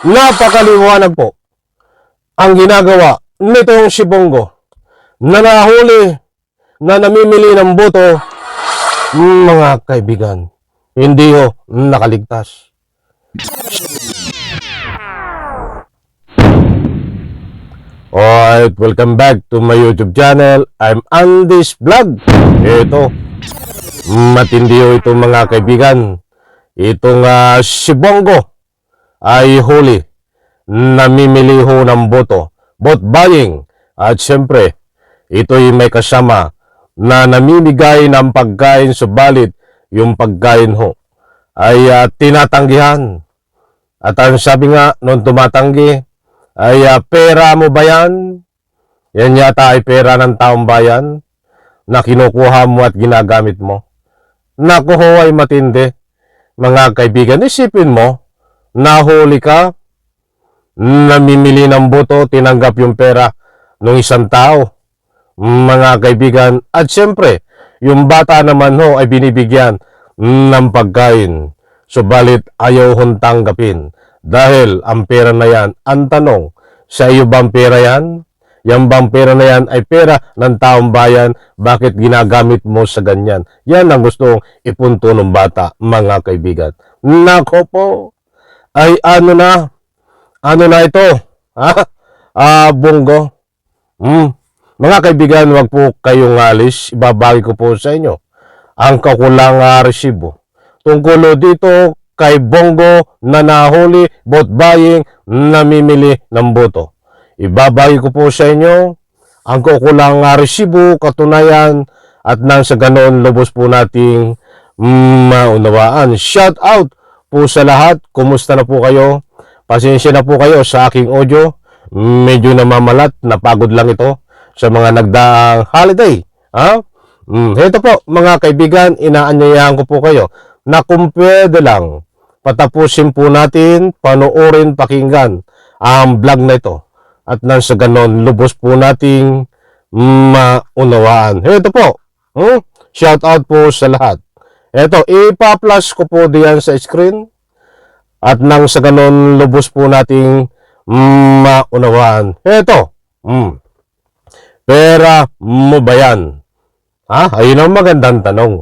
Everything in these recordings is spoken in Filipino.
Napakaliwanag po ang ginagawa nitong si Bongo na nahuli na namimili ng boto, mga kaibigan. Hindi ho nakaligtas. Alright, welcome back to my YouTube channel. I'm Andy's Vlog. Ito, matindi ho ito mga kaibigan. Itong si Bongo ay huli, namimili ho ng boto, vote buying. At syempre, ito'y may kasama na namimigay ng pagkain, subalit yung pagkain ho ay tinatanggihan. At ang sabi nga nung tumatanggi ay pera mo ba yan? Yan yata ay pera ng taong bayan na kinukuha mo at ginagamit mo. Naku ho, ay matindi. Mga kaibigan, isipin mo, nahuli ka, namimili ng boto, tinanggap yung pera ng isang tao, mga kaibigan. At syempre, yung bata naman ho ay binibigyan ng pagkain. Subalit ayaw hong tanggapin dahil ang pera na yan, ang tanong, sa iyo bang pera yan? Yung bang pera na yan ay pera ng taong bayan, bakit ginagamit mo sa ganyan? Yan ang gustong ipunto ng bata, mga kaibigan. Nako po, ay ano na ito, Bongo. Mga kaibigan, wag po kayong alis, ibabagi ko po sa inyo ang kakulang resibo tungkol dito kay Bongo na nahuli, vote buying, namimili ng boto. Ibabagi ko po sa inyo ang kakulang resibo, katunayan, at nang sa ganoon lubos po nating maunawaan. Shout out po sa lahat. Kumusta na po kayo? Pasensya na po kayo sa aking audio. Medyo namamalat, napagod lang ito sa mga nagdaang holiday. Ito po mga kaibigan, inaanyayahan ko po kayo na kung pwede lang, patapusin po natin, panoorin, pakinggan ang vlog na ito. At nang sa ganon, lubos po nating maunawaan. Ito po, shout out po sa lahat. Ito, ipa-plus ko po diyan sa screen. At nang sa ganon, lubos po nating maunawaan. Ito, pera mo ba yan? Ayun ang magandang tanong.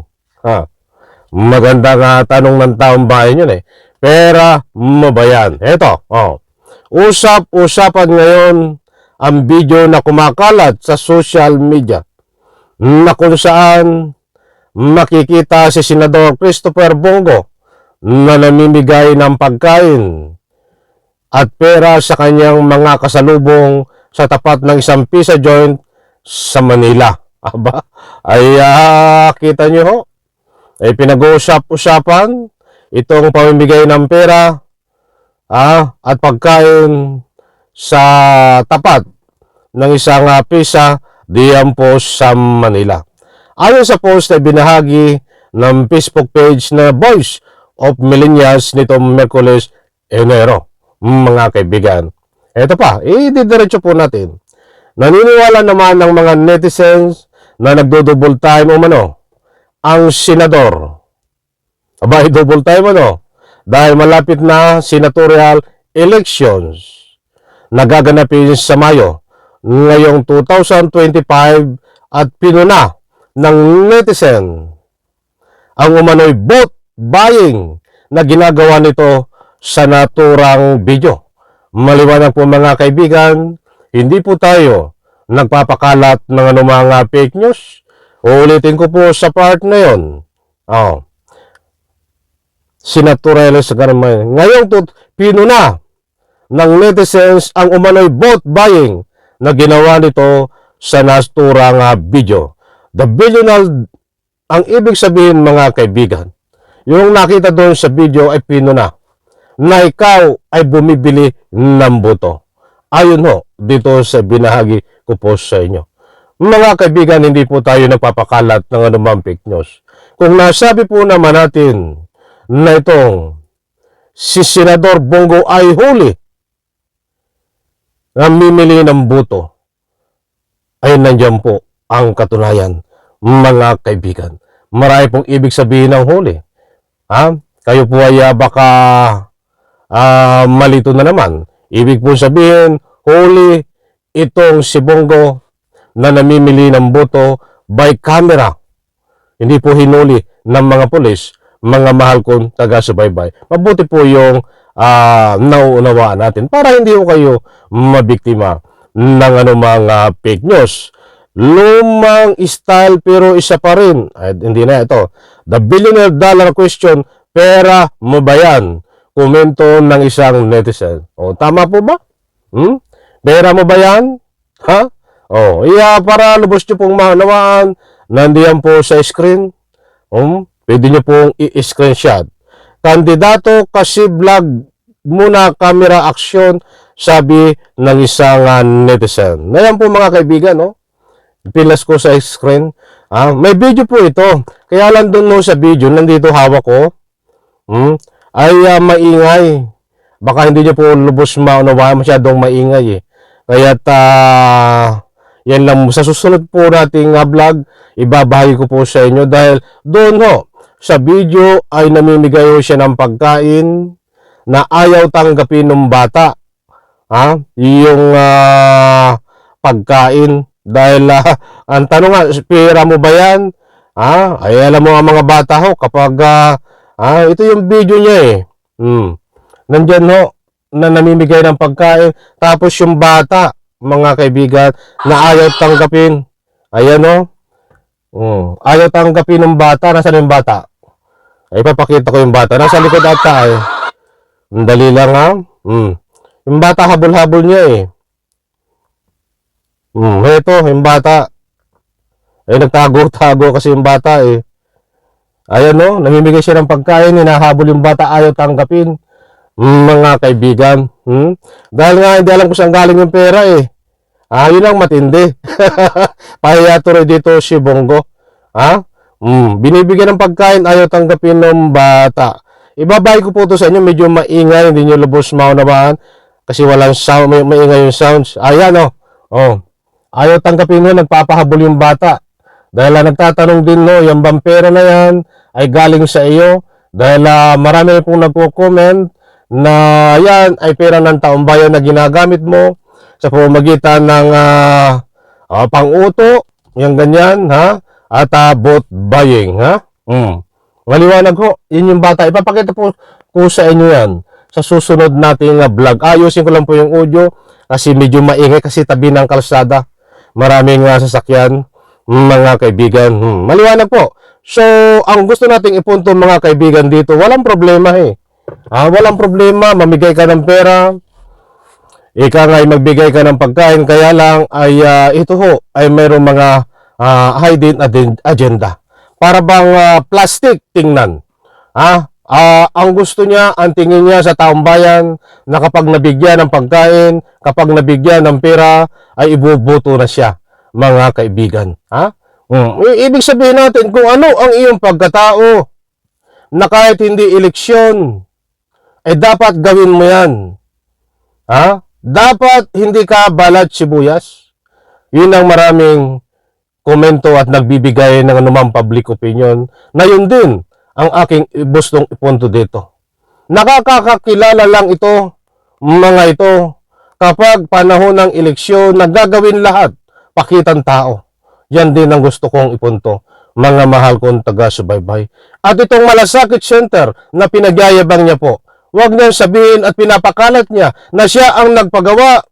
Magandang tanong ng taong bayan yun eh. Pera mo ba yan? Ito, usap-usapan ngayon ang video na kumakalat sa social media na kung saan makikita si Senador Christopher Bongo na namimigay ng pagkain at pera sa kanyang mga kasalubong sa tapat ng isang pizza joint sa Manila. Aba, ay kita nyo ho, ay pinag-uusap-usapan itong pamimigay ng pera at pagkain sa tapat ng isang pizza diyan po sa Manila. Ayon sa post ay binahagi ng Facebook page na Voice of Millennials nitong Miyerkules, Enero. Mga kaibigan, ito pa, didiretso po natin. Naniniwala naman ng mga netizens na nagdo-double time ang senador. Aba, double time dahil malapit na senatorial elections na gaganapin sa Mayo ngayong 2025 at pinuna ng netizen ang umano'y vote buying na ginagawa nito sa naturang video. Maliwanag po mga kaibigan, hindi po tayo nagpapakalat ng anumang fake news. Uulitin ko po sa part na yun. Senatorial sa ganun. Ngayong pinuna ng netizens ang umano'y vote buying na ginawa nito sa naturang video. The billionaire, ang ibig sabihin mga kaibigan, yung nakita doon sa video ay pinuna na ikaw ay bumibili ng boto. Ayun ho, dito sa binahagi ko po sa inyo. Mga kaibigan, hindi po tayo nagpapakalat ng anumang fake news. Kung nasabi po naman natin na itong si Senador Bongo ay huli, namimili ng boto, ay nandiyan po ang katunayan, mga kaibigan. Marami pong ibig sabihin ng huli. Kayo po ay baka malito na naman. Ibig po sabihin, huli itong si Bongo na namimili ng boto by camera. Hindi po hinuli ng mga pulis, mga mahal kong taga-subaybay. Mabuti po yung nauunawaan natin para hindi ko kayo mabiktima ng anumang fake news. Lumang style pero isa pa rin. Ay, hindi na ito. The billionaire dollar question, pera mo ba yan? Komento ng isang netizen. O, tama po ba? Pera mo ba yan? Ha? O, para lubos nyo pong maunawaan, nandiyan po sa screen. Pwede nyo pong i-screenshot. Kandidato kasi vlog muna camera action, sabi ng isang netizen. Ngayon po mga kaibigan, pilas ko sa screen. May video po ito. Kaya lang doon sa video, nandito hawak ko. Ay maingay. Baka hindi nyo po lubos maunawaan, masyadong maingay eh. Kaya't yan lang. Sa susunod po nating vlog, ibabahagi ko po sa inyo dahil doon sa video ay namimigay siya ng pagkain na ayaw tanggapin ng bata. Yung pagkain dahil ang tanong nga, pera mo ba yan? Ay alam mo ang mga bata kapag ito yung video niya eh. Nandyan na namimigay ng pagkain tapos yung bata, mga kaibigan, na ayaw tanggapin. Ayan ayaw tanggapin ng bata. Nasaan yung bata? Ay papakita ko yung bata. Nasa likod ata eh. Dali lang Yung bata habol-habol niya eh. Ito, yung bata. Ay nagtago-tago kasi yung bata eh. Ayan namimigay siya ng pagkain, hinahabol yung bata, ayaw tanggapin. Mga kaibigan. Dahil nga hindi alam kung saan galing yung pera eh. Yun ang matindi. Pahiya tuloy dito si Bongo. Binibigyan ng pagkain, ayaw tanggapin ng bata. Ibabay ko po ito sa inyo, medyo maingay, hindi nyo lubos maunawaan kasi walang sound, maingay yung sounds. Ayan ayaw tanggapin nagpapahabol yung bata. Dahil nagtatanong din yung bang pera na yan ay galing sa iyo. Dahil marami pong nagko-comment na yan ay pera ng taong bayan na ginagamit mo sa pamamagitan ng pang-uto, yung ganyan, at vote buying, Maliwanag yun yung bata. Ipapakita po sa inyo yan sa susunod nating vlog. Ayusin ko lang po yung audio kasi medyo maingay kasi tabi ng kalsada. Maraming sasakyan, mga kaibigan. Maliwanag po. So, ang gusto nating ipunto mga kaibigan dito, walang problema eh. Walang problema, mamigay ka ng pera, ika nga ay magbigay ka ng pagkain, kaya lang ay ito ay mayroong mga hidden agenda. Para bang plastic tingnan. Ang gusto niya, ang tingin niya sa taong bayan na kapag nabigyan ng pagkain, kapag nabigyan ng pera, ay ibuboto na siya, mga kaibigan. Ibig sabihin natin kung ano ang iyong pagkatao na kahit hindi eleksyon, dapat gawin mo yan. Dapat hindi ka balat sibuyas. Yun ang maraming komento at nagbibigay ng anumang public opinion na yun din ang aking gustong ipunto dito. Nakakakilala lang ito, mga ito, kapag panahon ng eleksyon, naggagawin lahat, pakitang tao. Yan din ang gusto kong ipunto, mga mahal kong taga-subaybay. At itong Malasakit Center na pinagyayabang niya po, huwag niyang sabihin at pinapakalat niya na siya ang nagpagawa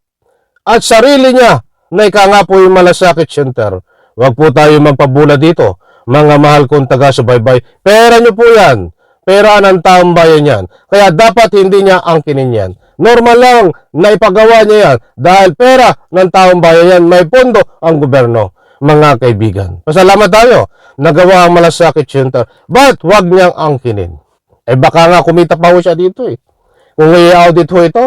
at sarili niya na ika nga po yung Malasakit Center. Huwag po tayo magpabula dito, mga mahal kong taga-subaybay. Pera niyo po yan. Pera ng taong bayan yan. Kaya dapat hindi niya angkinin yan. Normal lang na ipagawa niya yan dahil pera ng taong bayan yan. May pondo ang gobyerno, mga kaibigan. Pasalamat tayo. Nagawa ang Malasakit Center. But huwag niyang angkinin. Baka nga kumita pa ho siya dito eh. Kung i-audit ho ito,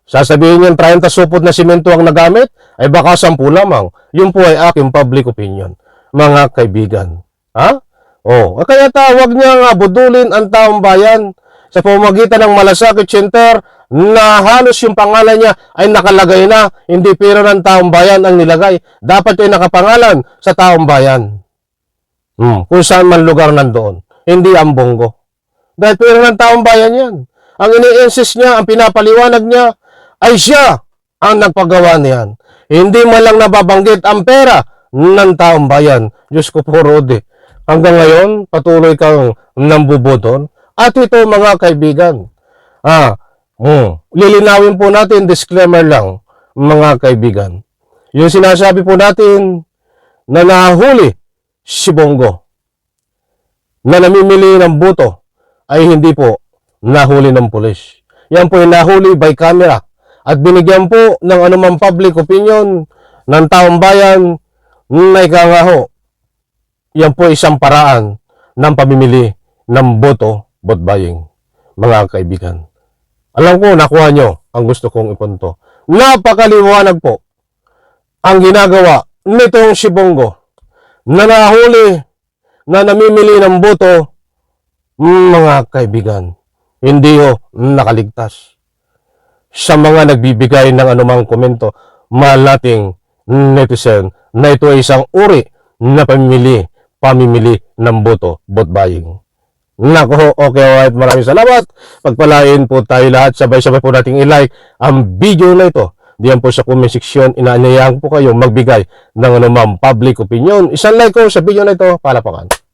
sasabihin niyan 30 supot na simento ang nagamit, baka 10 lamang. Yun po ay aking public opinion, mga kaibigan. Kaya huwag niya budulin ang taong bayan sa pamamagitan ng Malasakit Center na halos yung pangalan niya ay nakalagay na, hindi pera ng taong bayan ang nilagay. Dapat ay nakapangalan sa taong bayan. Kung saan man lugar nandoon. Hindi ang Bongo. Dahil pera ng taong bayan yan. ang ini-insist niya, ang pinapaliwanag niya, ay siya ang nagpagawa niyan. Hindi man lang nababanggit ang pera ng taong bayan. Diyos ko po, Rode. Hanggang ngayon, patuloy kang nambubudol. At ito, mga kaibigan, lilinawin po natin, disclaimer lang, mga kaibigan. Yung sinasabi po natin na nahuli si Bongo, na namimili ng boto, ay hindi po nahuli ng pulis. Yan po yung nahuli by camera at binigyan po ng anumang public opinion ng taong bayan na ikangaho. Yan po isang paraan ng pamimili ng boto, vote buying, mga kaibigan. Alam ko, nakuha nyo ang gusto kong ipunto. Napakaliwanag po ang ginagawa nitong si Bongo na nahuli na namimili ng boto, mga kaibigan. Hindi ho nakaligtas. Sa mga nagbibigay ng anumang komento, mahal nating netizen na ito ay isang uri na pamimili ng boto, vote buying. Nako, okay, alright, maraming salamat. Pagpalain po tayo lahat, sabay-sabay po nating i-like ang video na ito. Diyan po sa comment section, inaanyayahan po kayo magbigay ng anumang public opinion. Isang like ko sa video na ito, palapakan.